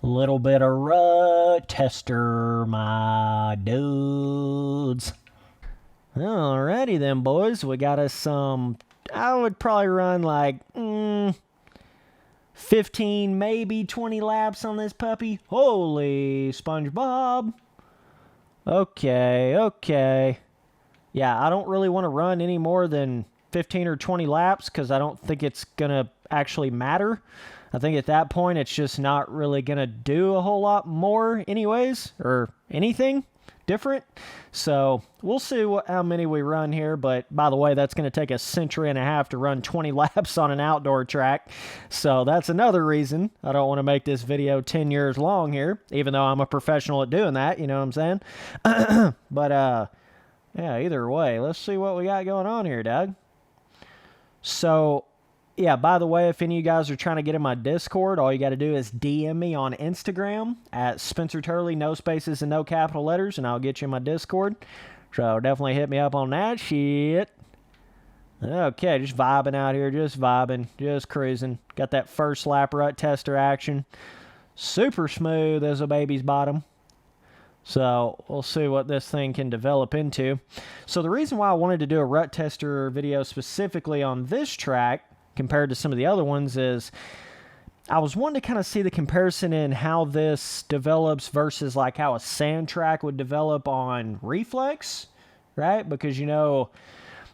Little bit of Rut Tester, my dudes. Alrighty then, boys. We got us some, I would probably run like 15, maybe 20 laps on this puppy. Holy SpongeBob. Okay. Yeah, I don't really want to run any more than 15 or 20 laps because I don't think it's going to actually matter. I think at that point it's just not really going to do a whole lot more anyways, or anything different. So we'll see how many we run here. But by the way, that's going to take a century and a half to run 20 laps on an outdoor track. So that's another reason I don't want to make this video 10 years long here, even though I'm a professional at doing that. You know what I'm saying? But yeah, either way, let's see what we got going on here, Doug. So yeah, by the way, if any of you guys are trying to get in my Discord, all you got to do is DM me on Instagram at Spencer Turley, no spaces and no capital letters, and I'll get you in my Discord. So definitely hit me up on that shit. Okay, just vibing out here, just vibing, just cruising. Got that first lap Rut Tester action. Super smooth as a baby's bottom. So we'll see what this thing can develop into. So the reason why I wanted to do a Rut Tester video specifically on this track compared to some of the other ones is I was wanting to kind of see the comparison in how this develops versus like how a sand track would develop on reflex, right? Because you know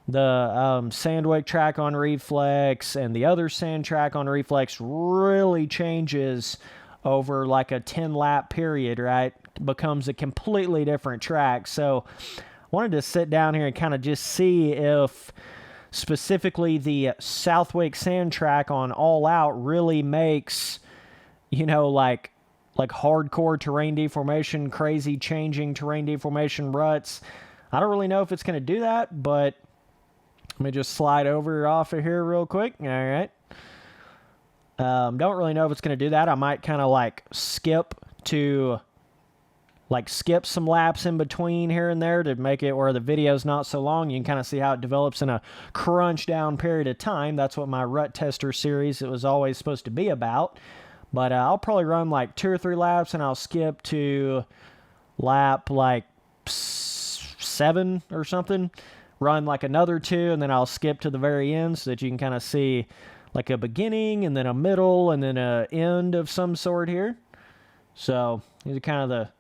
the Southwick track on reflex and the other sand track on reflex really changes over like a 10 lap period, right? Becomes a completely different track. So I wanted to sit down here and kind of just see if specifically the Southwick sand track on All Out really makes, you know, like hardcore terrain deformation, crazy changing terrain deformation ruts. I don't really know if it's going to do that, but let me just slide over off of here real quick. All right. Don't really know if it's going to do that. I might kind of like skip some laps in between here and there to make it where the video's not so long. You can kind of see how it develops in a crunch down period of time. That's what my Rut Tester series, it was always supposed to be about. But I'll probably run like 2 or 3 laps and I'll skip to lap like 7 or something. Run like another 2 and then I'll skip to the very end so that you can kind of see like a beginning and then a middle and then a end of some sort here. So these are kind of the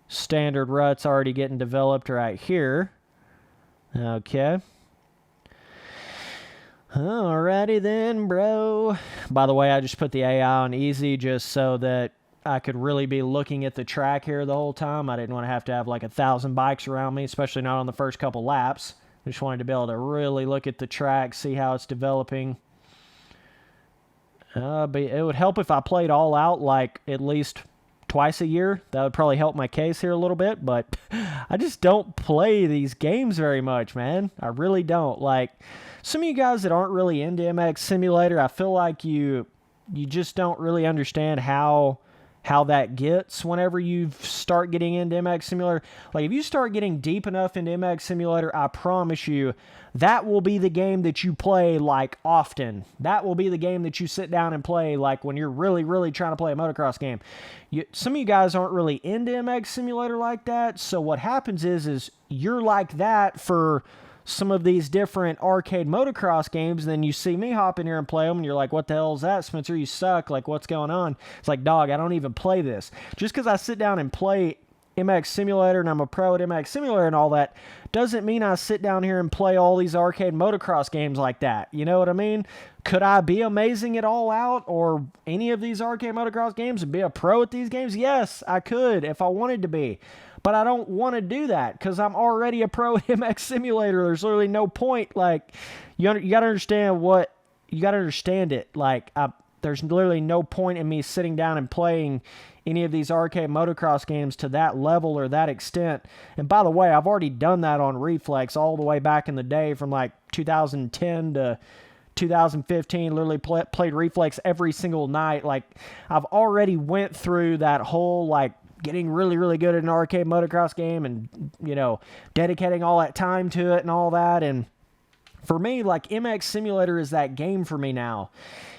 standard ruts already getting developed right here. Okay. Alrighty then, bro. By the way, I just put the AI on easy just so that I could really be looking at the track here the whole time. I didn't want to have like 1,000 bikes around me, especially not on the first couple laps. I just wanted to be able to really look at the track, see how it's developing. But it would help if I played All Out like at least twice a year. That would probably help my case here a little bit, but I just don't play these games very much, man. I really don't. Like, some of you guys that aren't really into MX Simulator, I feel like you just don't really understand how that gets whenever you start getting into MX Simulator. Like, if you start getting deep enough into MX Simulator, I promise you, that will be the game that you play, like, often. That will be the game that you sit down and play, like, when you're really, really trying to play a motocross game. Some of you guys aren't really into MX Simulator like that, so what happens is you're like that for some of these different arcade motocross games, and then you see me hop in here and play them, and you're like, what the hell is that, Spencer? You suck. Like, what's going on? It's like, dog, I don't even play this. Just because I sit down and play MX Simulator and I'm a pro at MX Simulator and all that doesn't mean I sit down here and play all these arcade motocross games like that. You know what I mean? Could I be amazing at All Out or any of these arcade motocross games and be a pro at these games? Yes, I could if I wanted to be. But I don't want to do that because I'm already a pro at MX Simulator. There's literally no point. Like, you got to understand what, you got to understand it. Like, there's literally no point in me sitting down and playing any of these arcade motocross games to that level or that extent. And by the way, I've already done that on Reflex all the way back in the day from like 2010 to 2015, literally played Reflex every single night. Like, I've already went through that whole, like, getting really, really good at an arcade motocross game and, you know, dedicating all that time to it and all that. And for me, like, MX Simulator is that game for me now.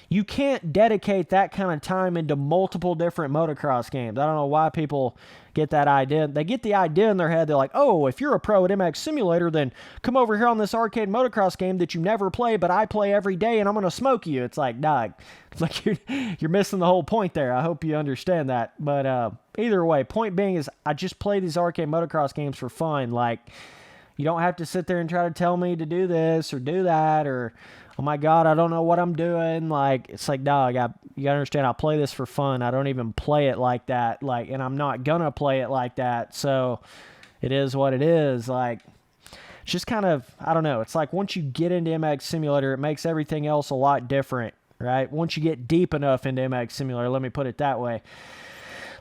you can't dedicate that kind of time into multiple different motocross games. I don't know why people get that idea. They get the idea in their head. They're like, oh, if you're a pro at MX Simulator, then come over here on this arcade motocross game that you never play, but I play every day, and I'm going to smoke you. It's like, dog, it's like you're missing the whole point there. I hope you understand that. But either way, point being is I just play these arcade motocross games for fun. Like, you don't have to sit there and try to tell me to do this or do that, or, oh my God, I don't know what I'm doing. Like, it's like, dog, you gotta understand, I play this for fun. I don't even play it like that. Like, and I'm not gonna play it like that. So it is what it is. Like, it's just kind of, I don't know. It's like once you get into MX Simulator, it makes everything else a lot different, right? Once you get deep enough into MX Simulator, let me put it that way.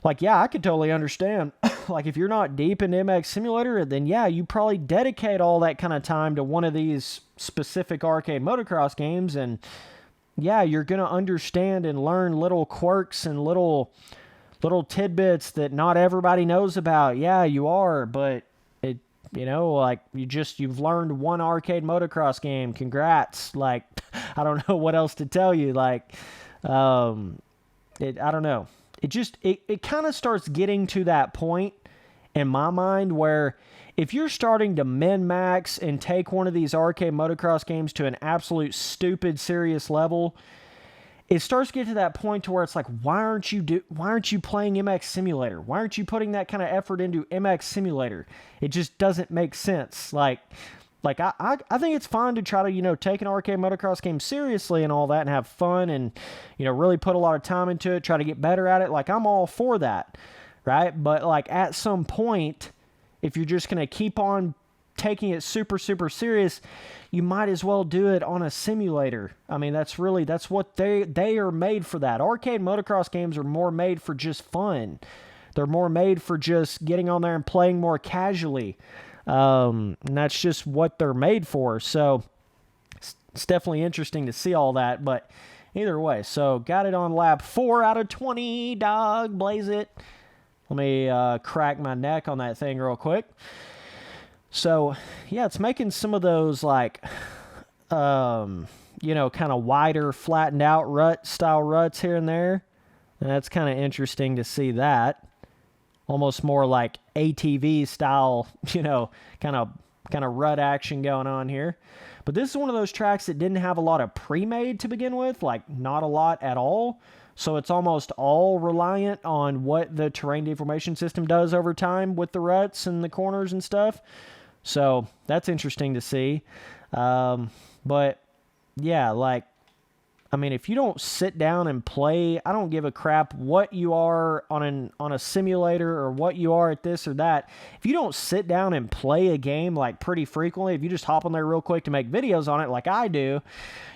Like, yeah, I could totally understand. Like, if you're not deep in MX Simulator, then yeah, you probably dedicate all that kind of time to one of these specific arcade motocross games, and yeah, you're going to understand and learn little quirks and little tidbits that not everybody knows about. Yeah, you are, but it, like, you've learned one arcade motocross game. Congrats. Like, I don't know what else to tell you. Like, I don't know. It kind of starts getting to that point in my mind where if you're starting to min-max and take one of these arcade motocross games to an absolute stupid serious level, it starts to get to that point to where it's like, why aren't you playing MX Simulator? Why aren't you putting that kind of effort into MX Simulator? It just doesn't make sense. Like I think it's fine to try to, take an arcade motocross game seriously and all that and have fun and, really put a lot of time into it, try to get better at it. Like, I'm all for that, right? But, like, at some point, if you're just going to keep on taking it super, super serious, you might as well do it on a simulator. I mean, that's what they are made for that. Arcade motocross games are more made for just fun. They're more made for just getting on there and playing more casually. And that's just what they're made for. So it's definitely interesting to see all that, but either way, so got it on lap 4 out of 20, dog, blaze it. Let me crack my neck on that thing real quick. So yeah, it's making some of those like, kind of wider, flattened out rut style ruts here and there. And that's kind of interesting to see that. Almost more like ATV style, kind of rut action going on here. But this is one of those tracks that didn't have a lot of pre-made to begin with, like not a lot at all. So it's almost all reliant on what the terrain deformation system does over time with the ruts and the corners and stuff. So that's interesting to see. But yeah, like, I mean, if you don't sit down and play, I don't give a crap what you are on a simulator or what you are at this or that. If you don't sit down and play a game like pretty frequently, if you just hop on there real quick to make videos on it like I do,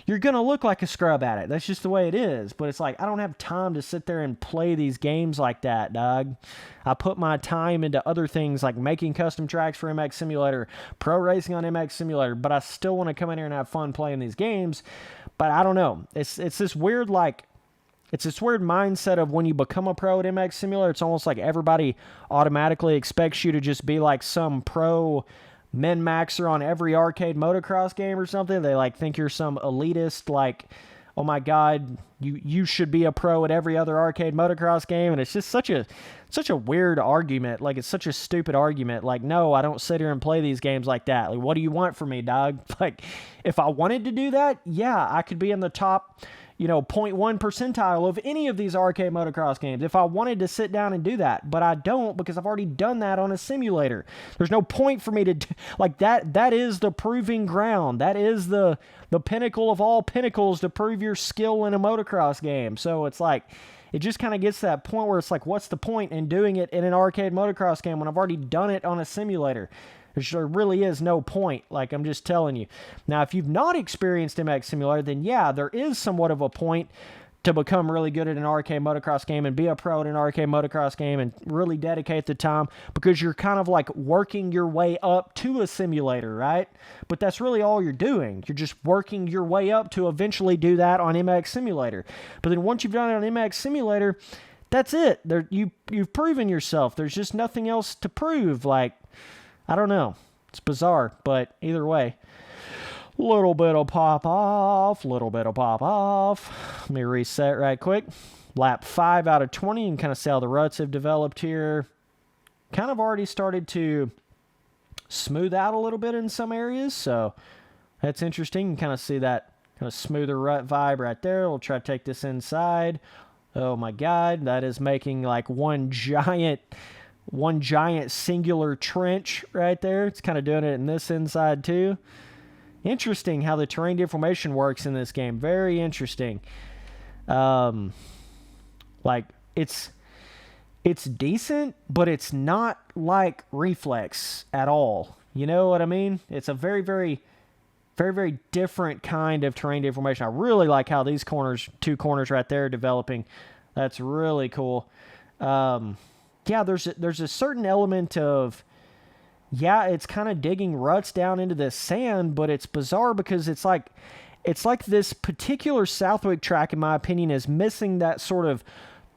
you're going to look like a scrub at it. That's just the way it is. But it's like, I don't have time to sit there and play these games like that, dog. I put my time into other things like making custom tracks for MX Simulator, pro racing on MX Simulator, but I still want to come in here and have fun playing these games. But I don't know. It's this weird, like, it's this weird mindset of when you become a pro at MX Simulator, it's almost like everybody automatically expects you to just be like some pro min-maxer on every arcade motocross game or something. They like think you're some elitist, like, oh my God, you should be a pro at every other arcade motocross game. And it's just such a weird argument. Like, it's such a stupid argument. Like, no, I don't sit here and play these games like that. Like, what do you want from me, dog? Like, if I wanted to do that, yeah, I could be in the top, 0.1 percentile of any of these arcade motocross games if I wanted to sit down and do that. But I don't, because I've already done that on a simulator. There's no point for me to do, like, that is the proving ground. That is the pinnacle of all pinnacles to prove your skill in a motocross game. So it's like, it just kind of gets to that point where it's like, what's the point in doing it in an arcade motocross game when I've already done it on a simulator? There really is no point, like, I'm just telling you. Now, if you've not experienced MX Simulator, then yeah, there is somewhat of a point to become really good at an arcade motocross game and be a pro at an arcade motocross game and really dedicate the time, because you're kind of like working your way up to a simulator, right? But that's really all you're doing. You're just working your way up to eventually do that on MX Simulator. But then once you've done it on MX Simulator, that's it. You've proven yourself. There's just nothing else to prove. Like, I don't know. It's bizarre, but either way. Little bit of pop off, little bit of pop off. Let me reset right quick. Lap 5 out of 20 and kind of see how the ruts have developed here. Kind of already started to smooth out a little bit in some areas, so that's interesting. You can kind of see that kind of smoother rut vibe right there. We'll try to take this inside. Oh my God, that is making like one giant singular trench right there. It's kind of doing it in this inside too. Interesting how the terrain deformation works in this game. Very interesting. Like it's decent, but it's not like reflex at all. You know what I mean? It's a very, very different kind of terrain deformation. I really like how these corners, 2 corners right there, are developing. That's really cool. Yeah, there's a certain element of, yeah, it's kind of digging ruts down into this sand, but it's bizarre because it's like this particular Southwick track, in my opinion, is missing that sort of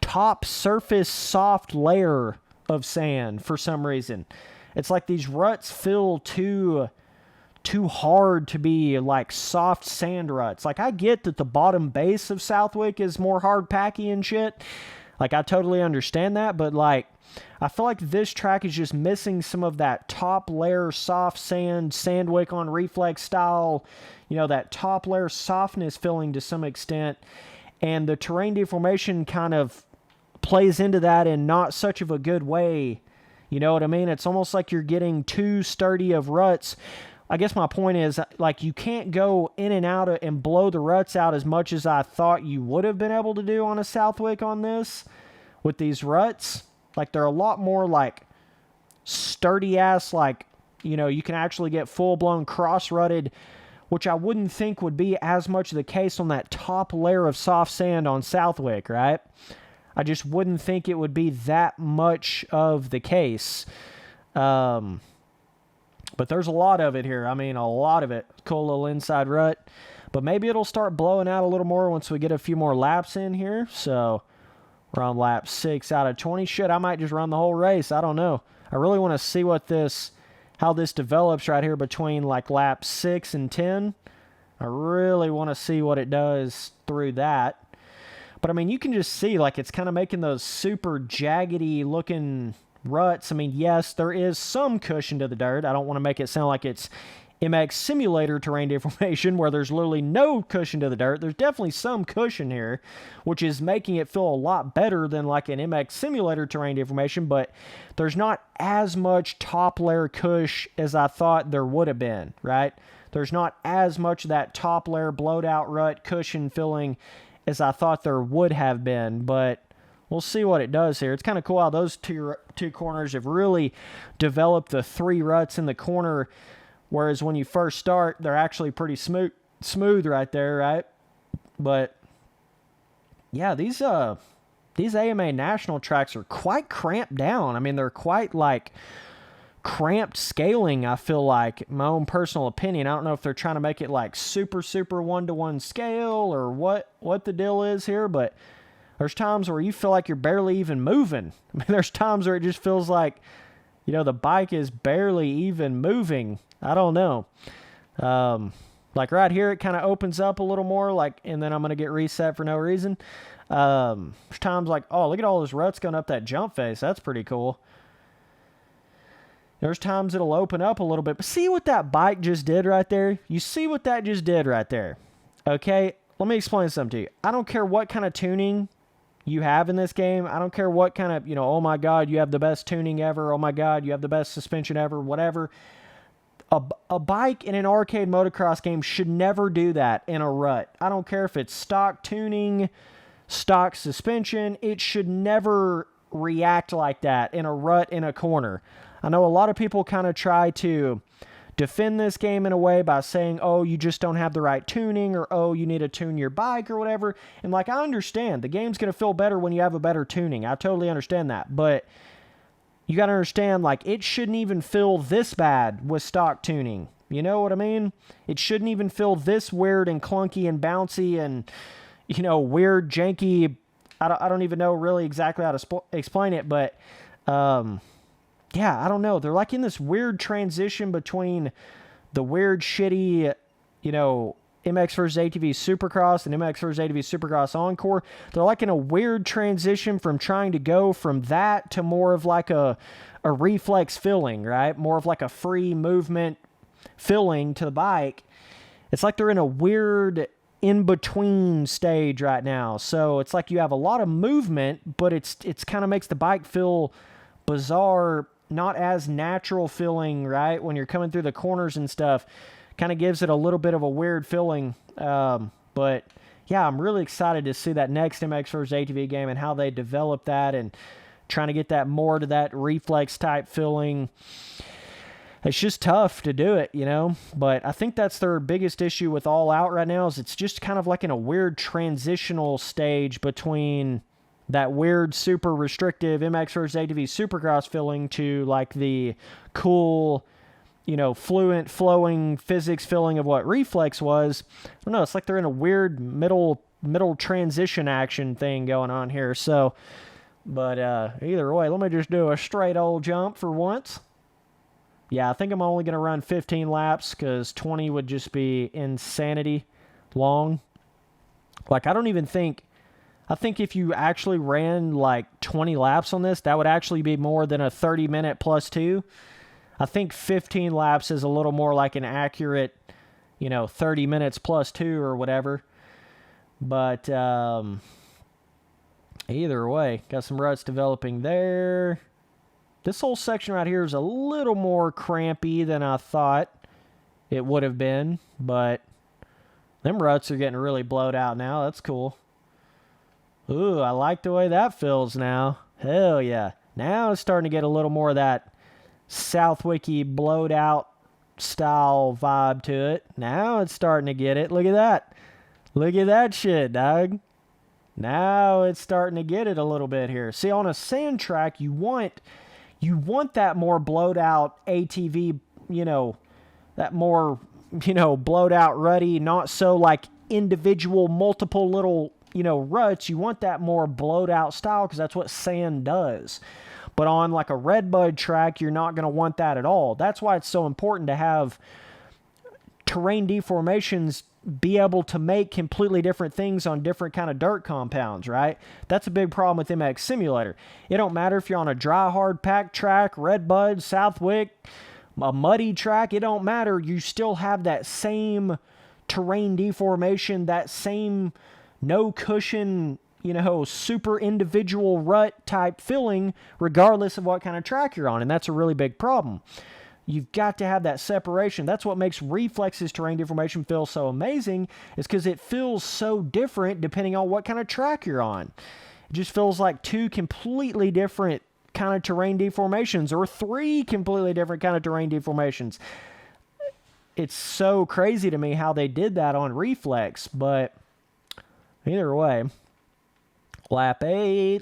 top surface soft layer of sand for some reason. It's like these ruts feel too hard to be like soft sand ruts. Like, I get that the bottom base of Southwick is more hard packy and shit. Like, I totally understand that, but like, I feel like this track is just missing some of that top layer soft sand, Sandwick on reflex style, you know, that top layer softness feeling to some extent. And the terrain deformation kind of plays into that in not such of a good way. You know what I mean? It's almost like you're getting too sturdy of ruts. I guess my point is, like, you can't go in and out and blow the ruts out as much as I thought you would have been able to do on a Southwick on this with these ruts. Like, they're a lot more, like, sturdy-ass, like, you know, you can actually get full-blown cross-rutted, which I wouldn't think would be as much the case on that top layer of soft sand on Southwick, right? I just wouldn't think it would be that much of the case. But there's a lot of it here. I mean, a lot of it. Cool little inside rut. But maybe it'll start blowing out a little more once we get a few more laps in here. So we're on lap 6 out of 20. Shit, I might just run the whole race. I don't know. I really want to see how this develops right here between like lap 6 and 10. I really want to see what it does through that. But I mean, you can just see like it's kind of making those super jaggedy looking ruts. I mean, yes, there is some cushion to the dirt. I don't want to make it sound like it's MX Simulator terrain deformation where there's literally no cushion to the dirt. There's definitely some cushion here, which is making it feel a lot better than like an MX Simulator terrain deformation, but there's not as much top layer cush as I thought there would have been, right? There's not as much of that top layer blowed out rut cushion filling as I thought there would have been, but we'll see what it does here. It's kind of cool how those two corners have really developed the 3 ruts in the corner, whereas when you first start, they're actually pretty smooth right there, right? But yeah, these AMA national tracks are quite cramped down. I mean, they're quite like cramped scaling, I feel like, my own personal opinion. I don't know if they're trying to make it like super 1-to-1 scale or what the deal is here, but there's times where you feel like you're barely even moving. I mean, there's times where it just feels like, you know, the bike is barely even moving. I don't know. Like right here, it kind of opens up a little more, like, and then I'm going to get reset for no reason. There's times like, oh, look at all those ruts going up that jump face. That's pretty cool. There's times it'll open up a little bit. But see what that bike just did right there? You see what that just did right there? Okay, let me explain something to you. I don't care what kind of tuning you have in this game. I don't care what kind of, you know, oh my God, you have the best tuning ever. Oh my God, you have the best suspension ever, whatever. A bike in an arcade motocross game should never do that in a rut. I don't care if it's stock tuning, stock suspension. It should never react like that in a rut in a corner. I know a lot of people kind of try to defend this game in a way by saying, oh, you just don't have the right tuning, or oh, you need to tune your bike or whatever. And like, I understand the game's going to feel better when you have a better tuning. I totally understand that. But you got to understand, like, it shouldn't even feel this bad with stock tuning. You know what I mean? It shouldn't even feel this weird and clunky and bouncy and, you know, weird, janky. I don't even know really exactly how to explain it, but yeah, I don't know. They're like in this weird transition between the weird, shitty you know, MX versus ATV Supercross and MX versus ATV Supercross Encore, they're like in a weird transition from trying to go from that to more of like a reflex filling, right? More of like a free movement filling to the bike. It's like they're in a weird in-between stage right now. So it's like you have a lot of movement, but it's kind of makes the bike feel bizarre, not as natural feeling, right? When you're coming through the corners and stuff, kind of gives it a little bit of a weird feeling. But yeah, I'm really excited to see that next MX vs. ATV game and how they develop that and trying to get that more to that reflex type feeling. It's just tough to do it, you know, but I think that's their biggest issue with All Out right now is it's just kind of like in a weird transitional stage between that weird, super restrictive MX vs. ATV Supercross feeling to like the cool, you know, fluent, flowing physics feeling of what reflex was. I don't know, it's like they're in a weird middle transition action thing going on here. So, but either way, let me just do a straight old jump for once. Yeah, I think I'm only going to run 15 laps because 20 would just be insanity long. Like, I think if you actually ran like 20 laps on this, that would actually be more than a 30-minute plus 2. I think 15 laps is a little more like an accurate, you know, 30 minutes plus 2 or whatever. But either way, got some ruts developing there. This whole section right here is a little more crampy than I thought it would have been, but them ruts are getting really blowed out now. That's cool. Ooh, I like the way that feels now. Hell yeah. Now it's starting to get a little more of that Southwicky blowed out style vibe to it. Now it's starting to get it. Look at that. Look at that shit, dog. Now it's starting to get it a little bit here. See, on a sand track, you want that more blowed out ATV, you know, that more, you know, blowed out ruddy, not so like individual multiple little, you know, ruts. You want that more blowed out style because that's what sand does. But on like a redbud track, you're not going to want that at all. That's why it's so important to have terrain deformations be able to make completely different things on different kind of dirt compounds, right? That's a big problem with MX Simulator. It don't matter if you're on a dry, hard packed track, Redbud, Southwick, a muddy track, it don't matter. You still have that same terrain deformation, that same no cushion, you know, super individual rut type feeling, regardless of what kind of track you're on. And that's a really big problem. You've got to have that separation. That's what makes Reflex's terrain deformation feel so amazing, is because it feels so different depending on what kind of track you're on. It just feels like two completely different kind of terrain deformations, or three completely different kind of terrain deformations. It's so crazy to me how they did that on Reflex, but either way, lap 8.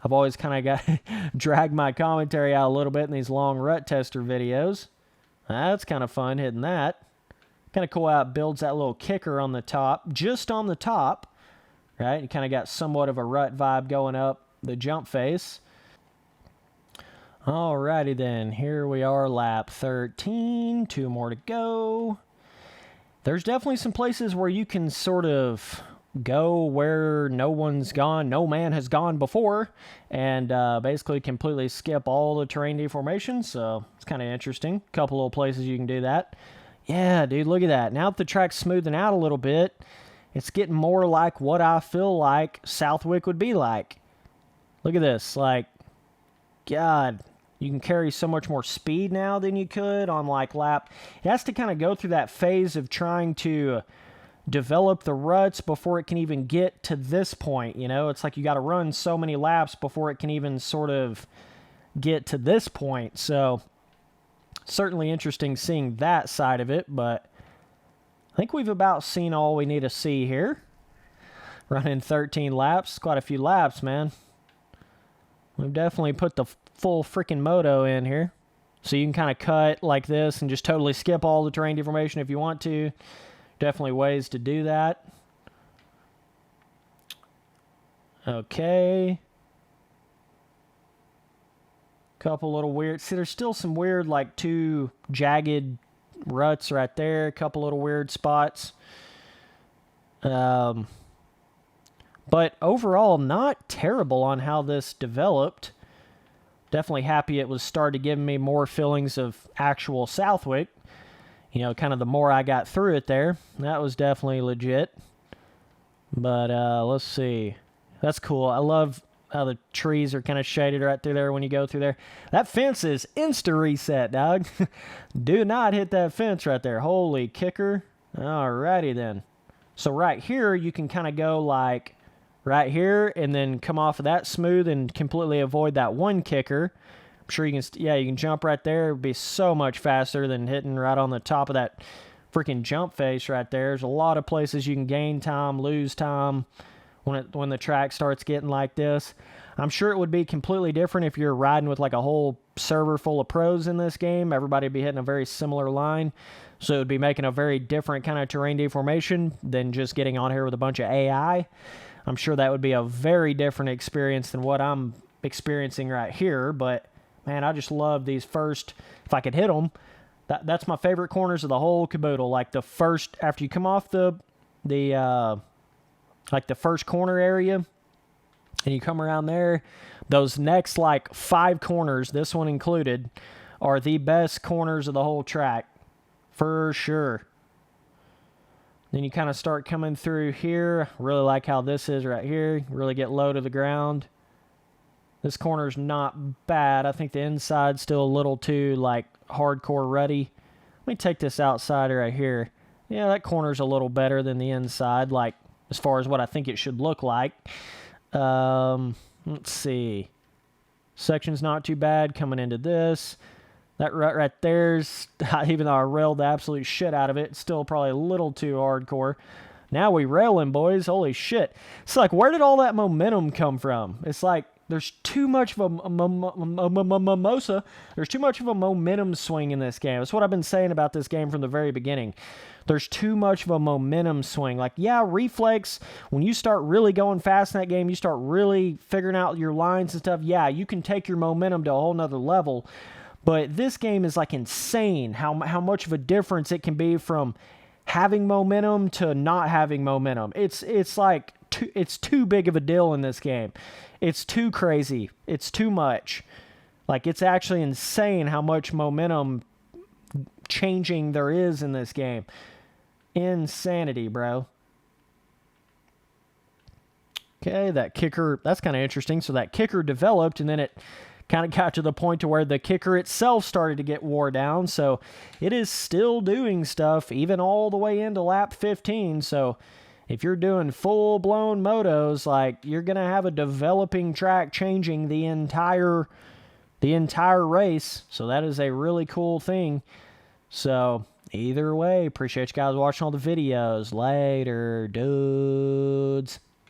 I've always kind of got drag my commentary out a little bit in these long Rut Tester videos. That's kind of fun hitting that. Kind of cool how it builds that little kicker on the top, just on the top, right? You kind of got somewhat of a rut vibe going up the jump face. Alrighty then, here we are, lap 13, 2 more to go. There's definitely some places where you can sort of go where no one's gone, no man has gone before, and basically completely skip all the terrain deformations, so it's kind of interesting. Couple little places you can do that. Yeah, dude, look at that. Now that the track's smoothing out a little bit, it's getting more like what I feel like Southwick would be like. Look at this, like, God, you can carry so much more speed now than you could on like lap. It has to kind of go through that phase of trying to develop the ruts before it can even get to this point, you know? It's like you got to run so many laps before it can even sort of get to this point. So certainly interesting seeing that side of it, but I think we've about seen all we need to see here. Running 13 laps, quite a few laps, man. We've definitely put the full freaking moto in here. So you can kind of cut like this and just totally skip all the terrain deformation if you want to. Definitely ways to do that. Okay. Couple little weird... See, there's still some weird, like, two jagged, ruts right there, a couple little weird spots. But overall, not terrible on how this developed. Definitely happy it was started giving me more feelings of actual Southwick. You know, kind of the more I got through it there. That was definitely legit. But let's see. That's cool. I love how the trees are kind of shaded right through there when you go through there. That fence is insta-reset, dog. Do not hit that fence right there. Holy kicker. Alrighty then. So right here, you can kind of go like right here and then come off of that smooth and completely avoid that one kicker. I'm sure you can, you can jump right there. It would be so much faster than hitting right on the top of that freaking jump face right there. There's a lot of places you can gain time, lose time when the track starts getting like this. I'm sure it would be completely different if you're riding with like a whole server full of pros in this game. Everybody would be hitting a very similar line. So it would be making a very different kind of terrain deformation than just getting on here with a bunch of AI. I'm sure that would be a very different experience than what I'm experiencing right here. But, man, I just love these first, if I could hit them, that's my favorite corners of the whole caboodle. Like the first, after you come off like the first corner area and you come around there, those next like 5 corners, this one included, are the best corners of the whole track for sure. Then you kind of start coming through here. Really like how this is right here. Really get low to the ground. This corner's not bad. I think the inside's still a little too like hardcore rutty. Let me take this outside right here. Yeah, that corner's a little better than the inside, like as far as what I think it should look like. Let's see. Section's not too bad coming into this. That rut right there's, even though I railed the absolute shit out of it, it's still probably a little too hardcore. Now we railing, boys. Holy shit. It's like, where did all that momentum come from? It's like, there's too much of a mimosa. There's too much of a momentum swing in this game. That's what I've been saying about this game from the very beginning. There's too much of a momentum swing. Like, yeah, reflex, when you start really going fast in that game, you start really figuring out your lines and stuff, yeah, you can take your momentum to a whole nother level. But this game is like insane how much of a difference it can be from having momentum to not having momentum. It's like, it's too big of a deal in this game. It's too crazy. It's too much. Like, it's actually insane how much momentum changing there is in this game. Insanity, bro. Okay, that kicker, that's kind of interesting. So that kicker developed, and then it kind of got to the point to where the kicker itself started to get wore down. So it is still doing stuff, even all the way into lap 15. So if you're doing full-blown motos, like, you're going to have a developing track changing the entire race. So that is a really cool thing. So either way, appreciate you guys watching all the videos. Later, dudes.